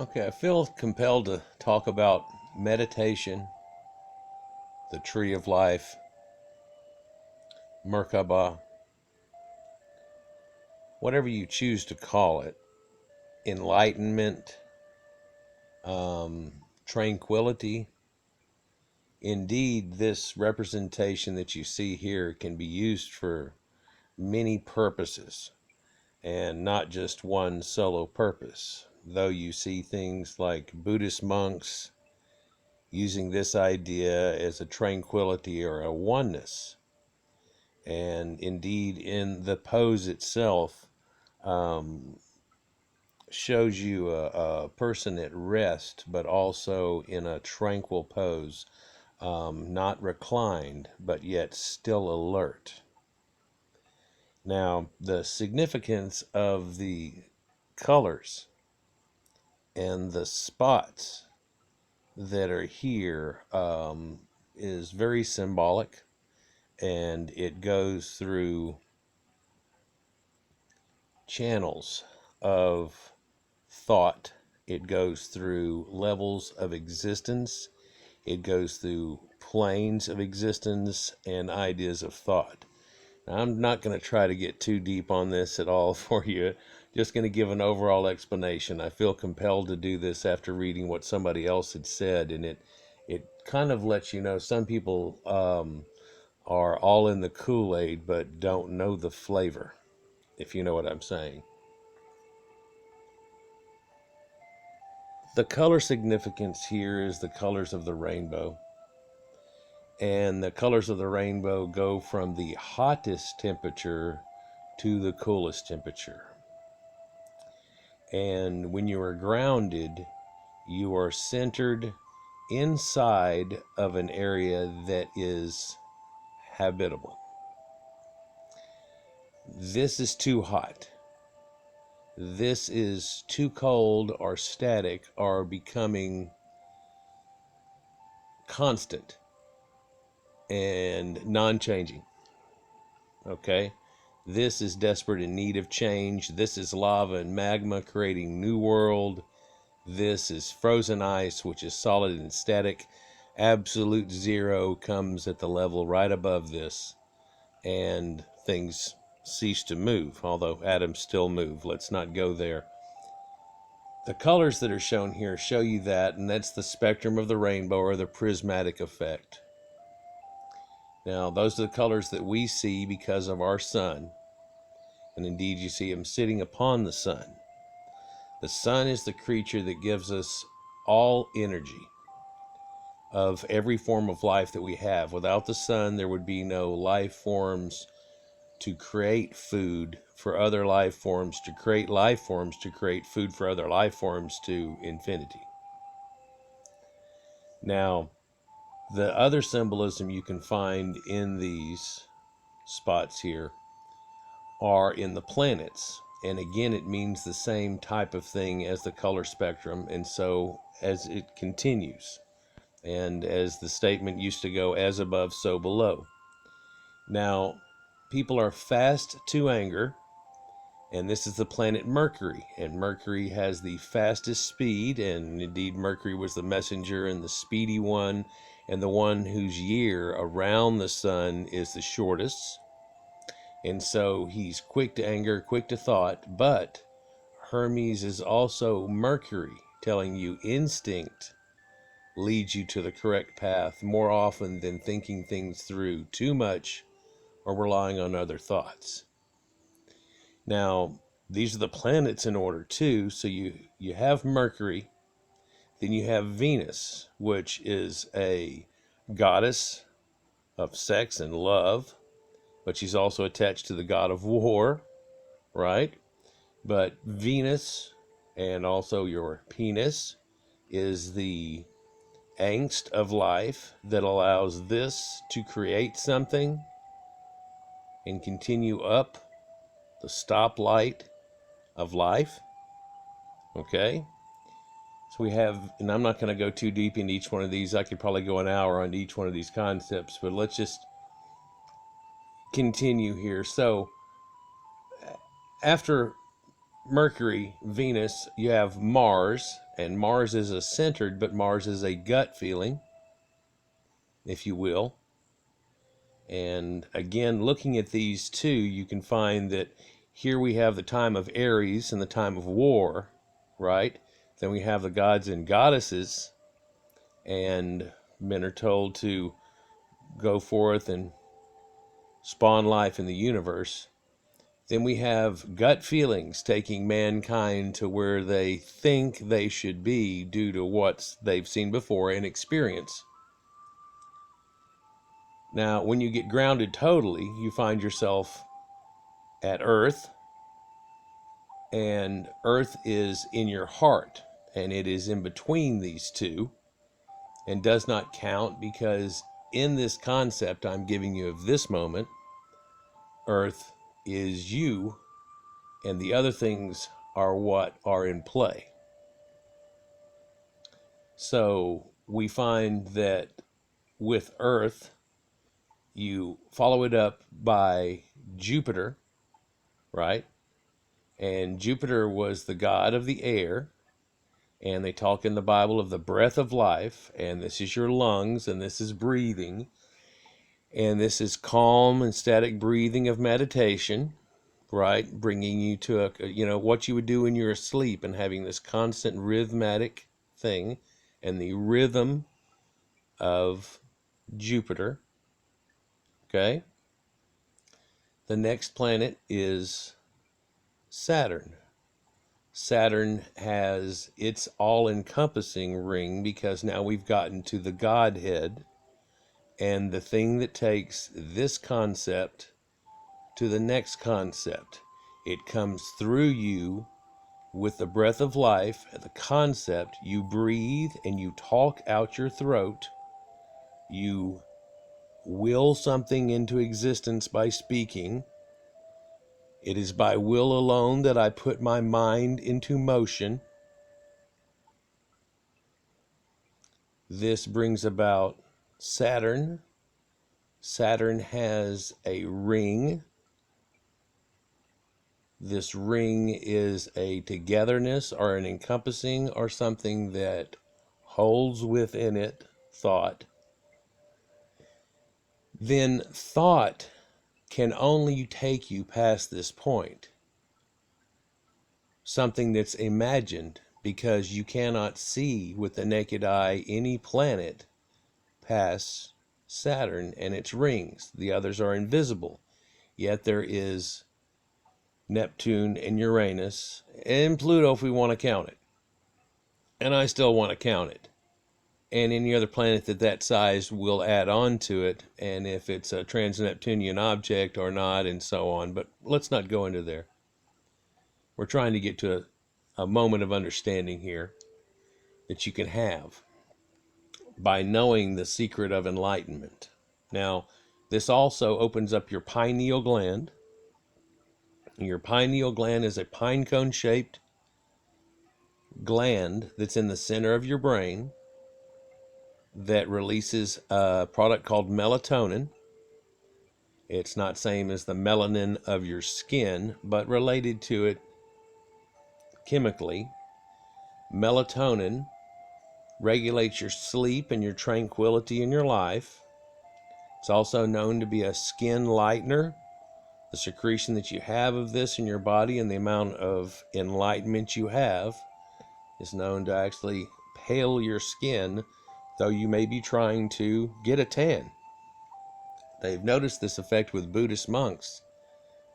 Okay, I feel compelled to talk about meditation, the tree of life, Merkabah, whatever you choose to call it, enlightenment, tranquility. Indeed, this representation that you see here can be used for many purposes and not just one solo purpose. Though you see things like Buddhist monks using this idea as a tranquility or a oneness. And indeed, in the pose itself, um, shows you a person at rest, but also in a tranquil pose, not reclined, but yet still alert. Now, the significance of the colors and the spots that are here is very symbolic, and it goes through channels of thought. It goes through levels of existence. It goes through planes of existence and ideas of thought. Now, I'm not going to try to get too deep on this at all for you. Just going to give an overall explanation. I feel compelled to do this after reading what somebody else had said, and it kind of lets you know some people are all in the Kool-Aid but don't know the flavor, if you know what I'm saying. The color significance here is the colors of the rainbow. And the colors of the rainbow go from the hottest temperature to the coolest temperature. And when you are grounded, you are centered inside of an area that is habitable. This is too hot. This is too cold or static or becoming constant and non-changing. Okay? This is desperate in need of change. This is lava and magma creating new world. This is frozen ice, which is solid and static. Absolute zero comes at the level right above this, and things cease to move, although atoms still move. Let's not go there. The colors that are shown here show you that, and that's the spectrum of the rainbow, or the prismatic effect. Now, those are the colors that we see because of our sun, and indeed you see him sitting upon the sun. The sun is the creature that gives us all energy of every form of life that we have. Without the sun, there would be no life forms to create food for other life forms, to create life forms, to create food for other life forms to infinity. Now, the other symbolism you can find in these spots here are in the planets. And again, it means the same type of thing as the color spectrum. And so as it continues, and as the statement used to go, as above, so below. Now, people are fast to anger, and this is the planet Mercury, and Mercury has the fastest speed, and indeed Mercury was the messenger and the speedy one, and the one whose year around the sun is the shortest. And so he's quick to anger, quick to thought, but Hermes is also Mercury, telling you instinct leads you to the correct path more often than thinking things through too much or relying on other thoughts. Now, these are the planets in order too. So you have Mercury, then you have Venus, which is a goddess of sex and love, but she's also attached to the god of war, right? But Venus, and also your penis, is the angst of life that allows this to create something and continue up the stoplight of life. Okay? So we have, and I'm not going to go too deep into each one of these. I could probably go an hour on each one of these concepts, but let's just continue here. So after Mercury, Venus, you have Mars, and Mars is a centered, but Mars is a gut feeling, if you will. And again, looking at these two, you can find that here we have the time of Aries and the time of war, right? Then we have the gods and goddesses, and men are told to go forth and spawn life in the universe. Then we have gut feelings taking mankind to where they think they should be due to what they've seen before and experience. Now, when you get grounded totally, you find yourself at Earth, and Earth is in your heart, and it is in between these two, and does not count because in this concept I'm giving you of this moment, Earth is you, and the other things are what are in play. So we find that with Earth, you follow it up by Jupiter, right? And Jupiter was the god of the air, and they talk in the Bible of the breath of life, and this is your lungs, and this is breathing, and this is calm and static breathing of meditation, right? Bringing you to what you would do when you're asleep, and having this constant rhythmic thing, and the rhythm of Jupiter. Okay. The next planet is Saturn. Saturn has its all-encompassing ring because now we've gotten to the Godhead, and the thing that takes this concept to the next concept. It comes through you with the breath of life, the concept. You breathe and you talk out your throat. You will something into existence by speaking. It is by will alone that I put my mind into motion. This brings about Saturn. Saturn has a ring. This ring is a togetherness or an encompassing or something that holds within it thought. Then thought can only take you past this point. Something that's imagined, because you cannot see with the naked eye any planet past Saturn and its rings. The others are invisible. Yet there is Neptune and Uranus and Pluto if we want to count it. And I still want to count it. And any other planet that size will add on to it, and if it's a trans-Neptunian object or not, and so on. But let's not go into there. We're trying to get to a moment of understanding here that you can have by knowing the secret of enlightenment. Now, this also opens up your pineal gland. Your pineal gland is a pine cone shaped gland that's in the center of your brain that releases a product called melatonin. It's not same as the melanin of your skin, but related to it chemically. Melatonin regulates your sleep and your tranquility in your life. It's also known to be a skin lightener. The secretion that you have of this in your body and the amount of enlightenment you have is known to actually pale your skin, though you may be trying to get a tan. They've noticed this effect with Buddhist monks.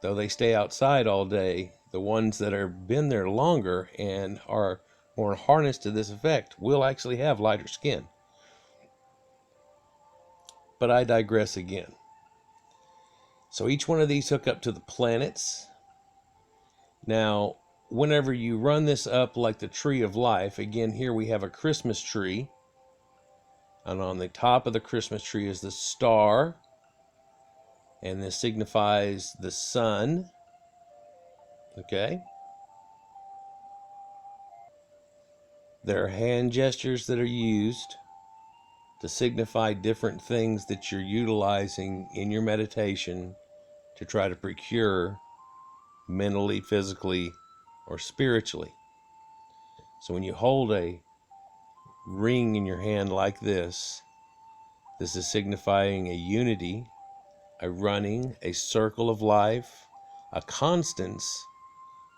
Though they stay outside all day, the ones that have been there longer and are more harnessed to this effect will actually have lighter skin. But I digress again. So each one of these hook up to the planets. Now, whenever you run this up like the tree of life, again, here we have a Christmas tree. And on the top of the Christmas tree is the star. And this signifies the sun. Okay? There are hand gestures that are used to signify different things that you're utilizing in your meditation to try to procure mentally, physically, or spiritually. So when you hold a ring in your hand like this is signifying a unity, a running, a circle of life, a constance,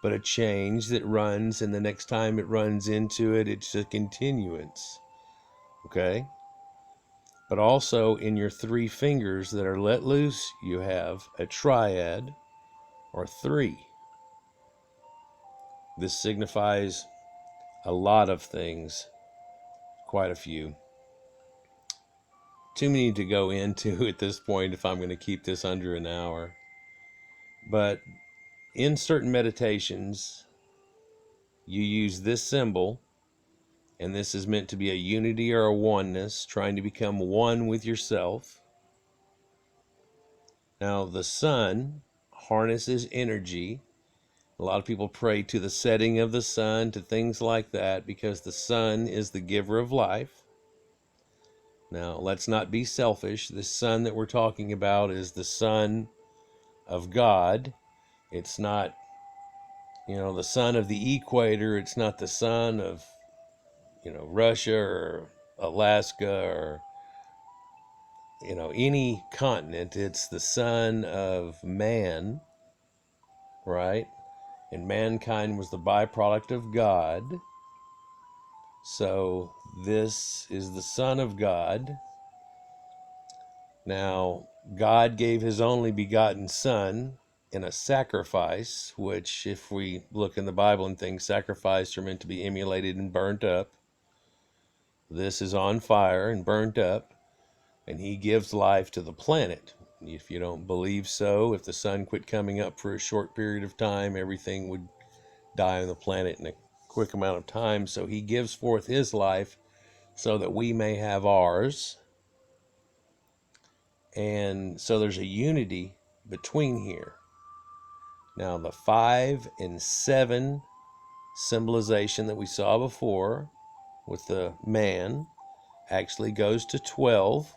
but a change that runs, and the next time it runs into it, it's a continuance. Okay? But also in your 3 fingers that are let loose, you have a triad, or 3. This signifies a lot of things, quite a few. Too many to go into at this point if I'm going to keep this under an hour. But in certain meditations, you use this symbol, and this is meant to be a unity or a oneness, trying to become one with yourself. Now, the sun harnesses energy. A lot of people pray to the setting of the sun, to things like that, because the sun is the giver of life. Now, let's not be selfish. The sun that we're talking about is the sun of God. It's not, the sun of the equator. It's not the sun of, Russia or Alaska or, any continent. It's the sun of man, right? And mankind was the byproduct of God. So this is the Son of God. Now, God gave his only begotten Son in a sacrifice, which, if we look in the Bible and things, sacrifices are meant to be emulated and burnt up. This is on fire and burnt up, and he gives life to the planet. If you don't believe so, if the sun quit coming up for a short period of time, everything would die on the planet in a quick amount of time. So he gives forth his life so that we may have ours. And so there's a unity between here. Now, the 5 and 7 symbolization that we saw before with the man actually goes to 12.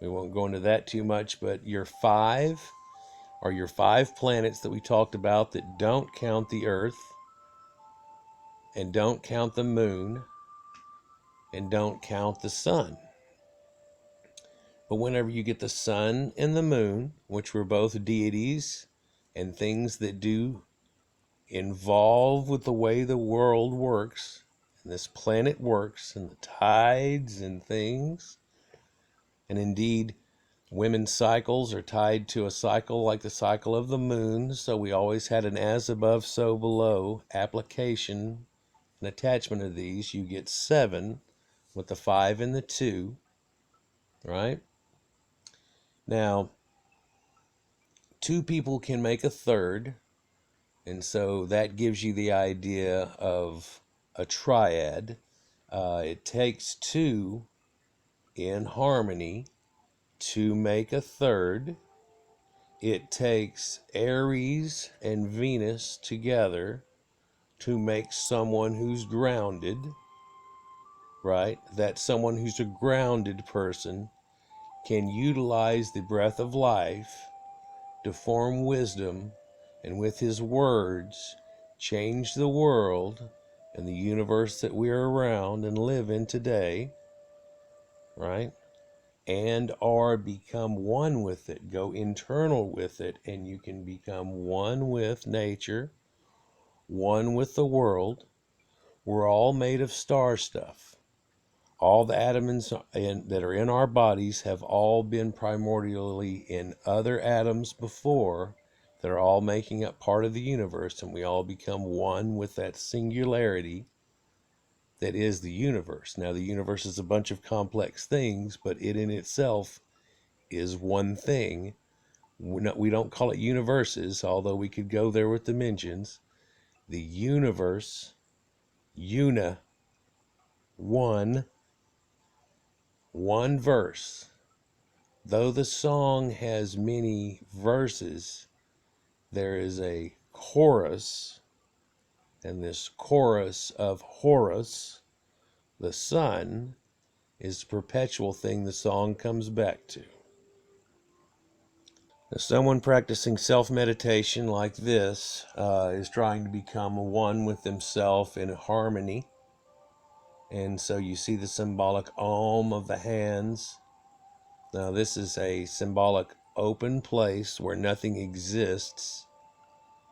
We won't go into that too much, but your 5 are your 5 planets that we talked about that don't count the Earth and don't count the moon and don't count the sun. But whenever you get the sun and the moon, which were both deities and things that do involve with the way the world works and this planet works and the tides and things, and indeed women's cycles are tied to a cycle like the cycle of the moon, so we always had an as above so below application and attachment of these. You get 7 with the 5 and the 2, right? Now, 2 people can make a third, and so that gives you the idea of a triad. It takes 2 in harmony to make a third. It takes Aries and Venus together to make someone who's grounded, right? That someone who's a grounded person can utilize the breath of life to form wisdom, and with his words change the world and the universe that we are around and live in today, right? And or become one with it, go internal with it, and you can become one with nature, one with the world. We're all made of star stuff. All the atoms that are in our bodies have all been primordially in other atoms before that are all making up part of the universe, and we all become one with that singularity that is the universe. Now, the universe is a bunch of complex things, but it in itself is one thing. We don't call it universes, although we could go there with dimensions. The universe, one verse. Though the song has many verses, there is a chorus, and this chorus of Horus, the sun, is the perpetual thing the song comes back to. Someone practicing self-meditation like this is trying to become one with themselves in harmony. And so you see the symbolic Om of the hands. Now this is a symbolic open place where nothing exists.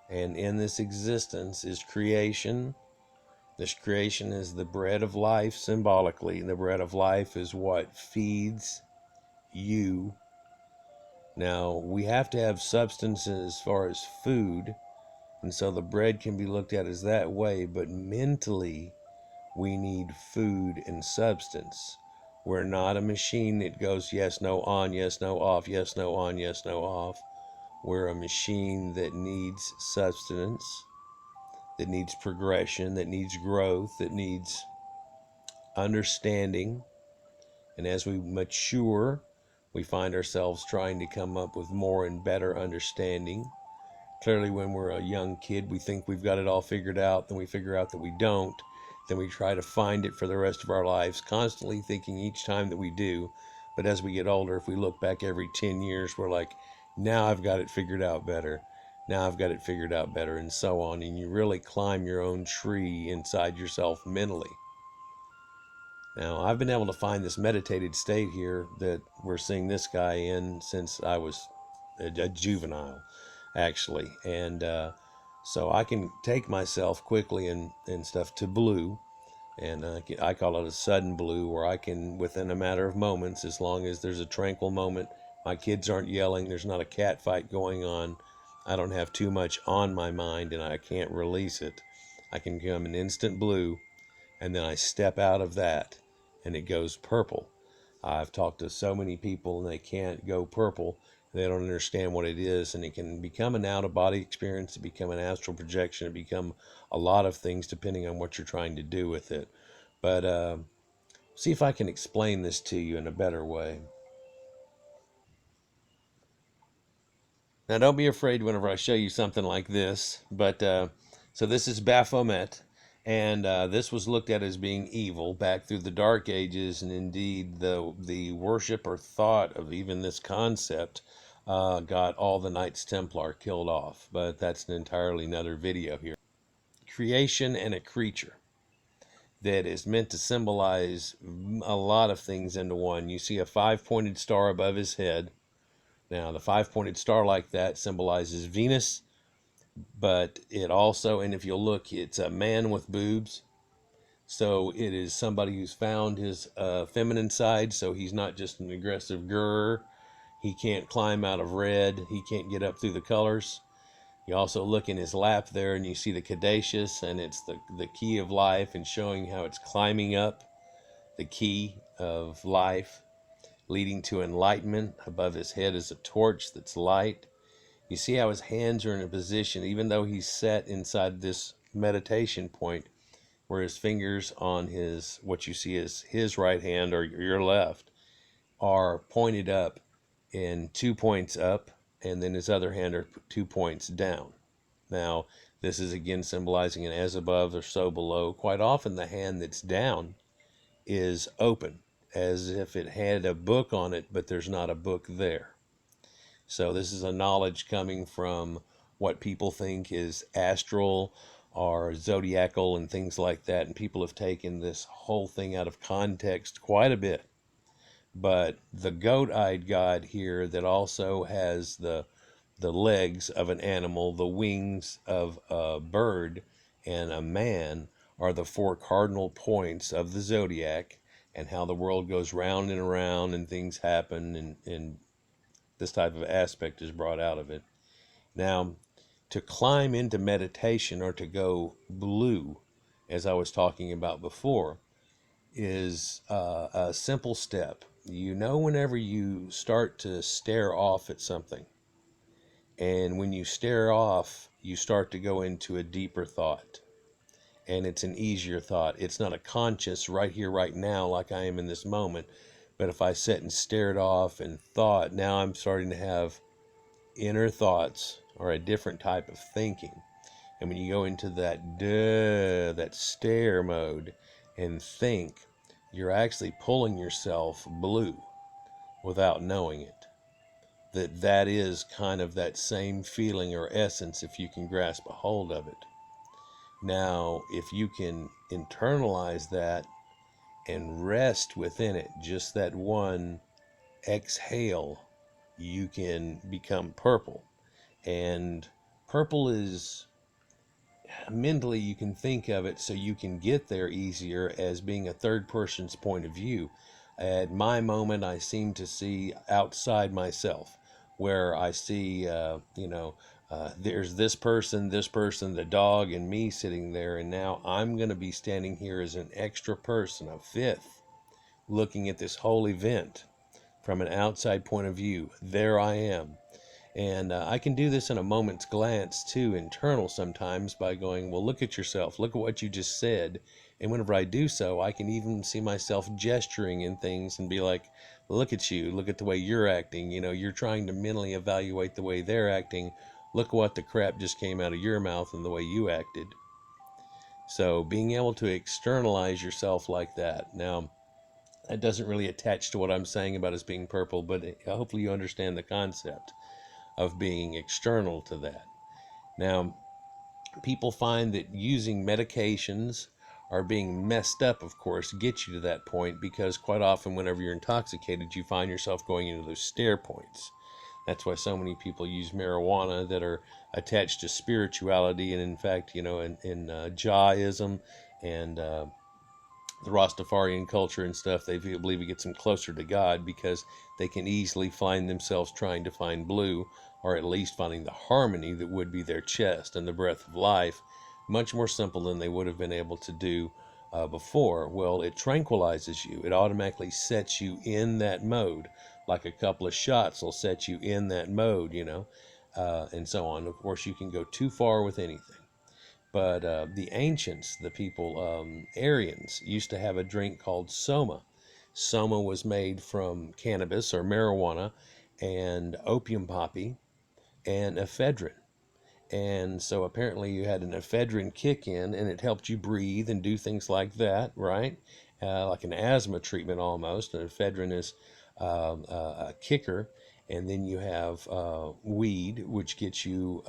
And in this existence is creation. This creation is the bread of life symbolically. And the bread of life is what feeds you. Now, we have to have substance as far as food, and so the bread can be looked at as that way, but mentally, we need food and substance. We're not a machine that goes yes, no, on, yes, no, off, yes, no, on, yes, no, off. We're a machine that needs substance, that needs progression, that needs growth, that needs understanding. And as we mature, we find ourselves trying to come up with more and better understanding. Clearly, when we're a young kid, we think we've got it all figured out. Then we figure out that we don't. Then we try to find it for the rest of our lives, constantly thinking each time that we do. But as we get older, if we look back every 10 years, we're like, now I've got it figured out better. Now I've got it figured out better, and so on. And you really climb your own tree inside yourself mentally. Now, I've been able to find this meditated state here that we're seeing this guy in since I was a juvenile, actually. And so I can take myself quickly and stuff to blue. And I call it a sudden blue, where I can, within a matter of moments, as long as there's a tranquil moment, my kids aren't yelling, there's not a cat fight going on, I don't have too much on my mind and I can't release it, I can become an instant blue, and then I step out of that and it goes purple. I've talked to so many people and they can't go purple. They don't understand what it is, and it can become an out-of-body experience, to become an astral projection, to become a lot of things depending on what you're trying to do with it. But see if I can explain this to you in a better way. Now, don't be afraid whenever I show you something like this. But so this is Baphomet, and this was looked at as being evil back through the Dark Ages, and indeed the worship or thought of even this concept got all the Knights Templar killed off. But that's an entirely another video here. Creation and a creature that is meant to symbolize a lot of things into one. You see a five-pointed star above his head. Now, the five-pointed star like that symbolizes Venus, but it also, and if you'll look, it's a man with boobs. So it is somebody who's found his feminine side, so he's not just an aggressive grr. He can't climb out of red. He can't get up through the colors. You also look in his lap there, and you see the caduceus, and it's the key of life, and showing how it's climbing up the key of life, leading to enlightenment. Above his head is a torch that's light. You see how his hands are in a position, even though he's set inside this meditation point, where his fingers on his, what you see is his right hand or your left, are pointed up in 2 points up, and then his other hand are 2 points down. Now, this is again symbolizing an as above or so below. Quite often the hand that's down is open, as if it had a book on it, but there's not a book there. So this is a knowledge coming from what people think is astral or zodiacal and things like that, and people have taken this whole thing out of context quite a bit. But the goat-eyed god here that also has the legs of an animal, the wings of a bird, and a man are the four cardinal points of the zodiac, and how the world goes round and around and things happen, and this type of aspect is brought out of it. Now, to climb into meditation or to go blue, as I was talking about before, is a simple step. You know, whenever you start to stare off at something, and when you stare off, you start to go into a deeper thought. And it's an easier thought. It's not a conscious right here, right now, like I am in this moment. But if I sat and stared off and thought, now I'm starting to have inner thoughts or a different type of thinking. And when you go into that stare mode and think, you're actually pulling yourself blue without knowing it. that is kind of that same feeling or essence if you can grasp a hold of it. Now, if you can internalize that and rest within it, just that one exhale, you can become purple. And purple is, mentally you can think of it so you can get there easier as being a third person's point of view. At my moment, I seem to see outside myself, where I see, there's this person, the dog, and me sitting there, and now I'm going to be standing here as an extra person, a fifth, looking at this whole event from an outside point of view. There I am. And I can do this in a moment's glance too, internal sometimes, by going, well, look at yourself, look at what you just said. And whenever I do so, I can even see myself gesturing in things and be like, look at you, look at the way you're acting. You're trying to mentally evaluate the way they're acting. Look what the crap just came out of your mouth and the way you acted. So being able to externalize yourself like that. Now, that doesn't really attach to what I'm saying about us being purple, but hopefully you understand the concept of being external to that. Now, people find that using medications or being messed up, of course, gets you to that point, because quite often whenever you're intoxicated, you find yourself going into those stare points. That's why so many people use marijuana that are attached to spirituality, and in fact, in Jahism and the Rastafarian culture and stuff, they believe it gets them closer to God, because they can easily find themselves trying to find blue, or at least finding the harmony that would be their chest and the breath of life, much more simple than they would have been able to do before. Well, it tranquilizes you. It automatically sets you in that mode, like a couple of shots will set you in that mode, and so on. Of course, you can go too far with anything. But the ancients, the people, Aryans, used to have a drink called soma. Soma was made from cannabis or marijuana and opium poppy and ephedrine. And so apparently you had an ephedrine kick in, and it helped you breathe and do things like that, right? Like an asthma treatment almost. And ephedrine is a kicker. And then you have weed, which gets you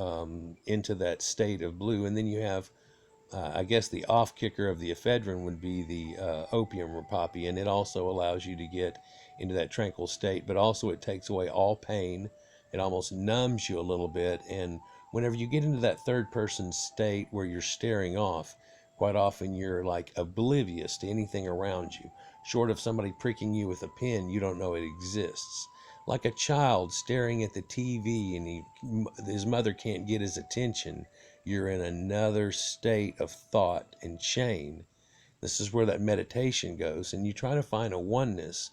into that state of blue. And then you have, I guess, the off kicker of the ephedrine would be the opium or poppy. And it also allows you to get into that tranquil state. But also it takes away all pain. It almost numbs you a little bit. And whenever you get into that third person state where you're staring off, quite often you're like oblivious to anything around you. Short of somebody pricking you with a pin, you don't know it exists. Like a child staring at the TV and his mother can't get his attention. You're in another state of thought and chain. This is where that meditation goes, and you try to find a oneness.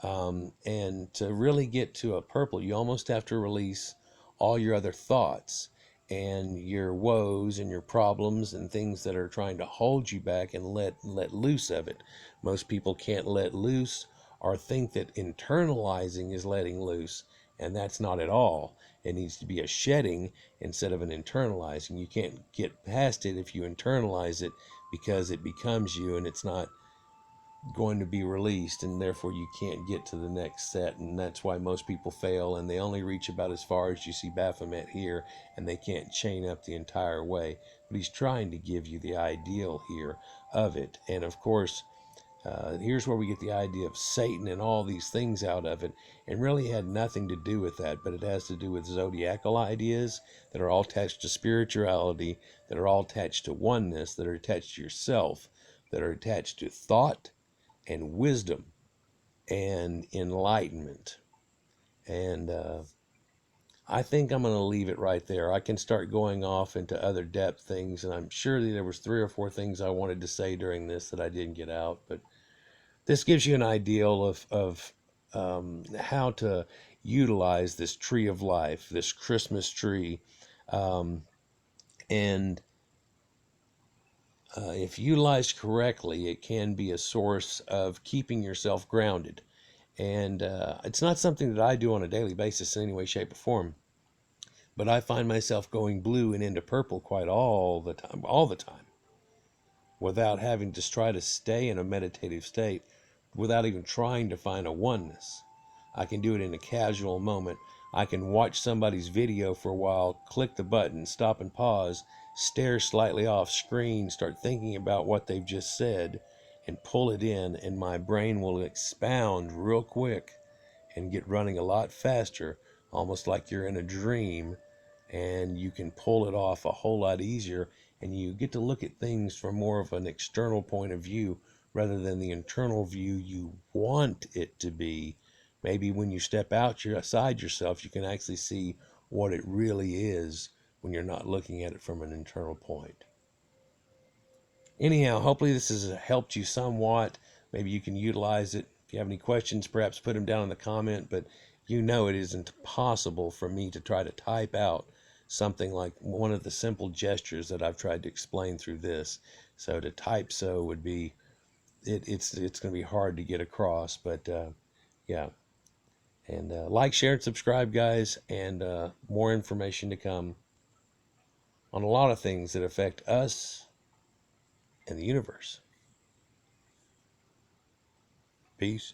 And to really get to a purple, you almost have to release all your other thoughts and your woes and your problems and things that are trying to hold you back, and let loose of it. Most people can't let loose, or think that internalizing is letting loose, and that's not at all. It needs to be a shedding instead of an internalizing. You can't get past it if you internalize it, because it becomes you and it's not going to be released, and therefore you can't get to the next set. And that's why most people fail, and they only reach about as far as you see Baphomet here, and they can't chain up the entire way. But he's trying to give you the ideal here of it. And of course, here's where we get the idea of Satan and all these things out of it. And really had nothing to do with that, but it has to do with zodiacal ideas that are all attached to spirituality, that are all attached to oneness, that are attached to yourself, that are attached to thought and wisdom and enlightenment. And I think I'm going to leave it right there. I can start going off into other depth things, and I'm sure that there was 3 or 4 things I wanted to say during this that I didn't get out. But this gives you an ideal of how to utilize this tree of life, this Christmas tree, and if utilized correctly, it can be a source of keeping yourself grounded. And it's not something that I do on a daily basis in any way, shape, or form. But I find myself going blue and into purple quite all the time, without having to try to stay in a meditative state, without even trying to find a oneness. I can do it in a casual moment I can watch somebody's video for a while, click the button, stop and pause, stare slightly off screen, start thinking about what they've just said, and pull it in, and my brain will expound real quick and get running a lot faster, almost like you're in a dream, and you can pull it off a whole lot easier, and you get to look at things from more of an external point of view rather than the internal view you want it to be. Maybe when you step outside yourself, you can actually see what it really is when you're not looking at it from an internal point. Anyhow, hopefully this has helped you somewhat. Maybe you can utilize it. If you have any questions, perhaps put them down in the comment, but you know it isn't possible for me to try to type out something like one of the simple gestures that I've tried to explain through this. So to type so would be, it's going to be hard to get across, but yeah. And like, share, and subscribe, guys, and more information to come on a lot of things that affect us and the universe. Peace.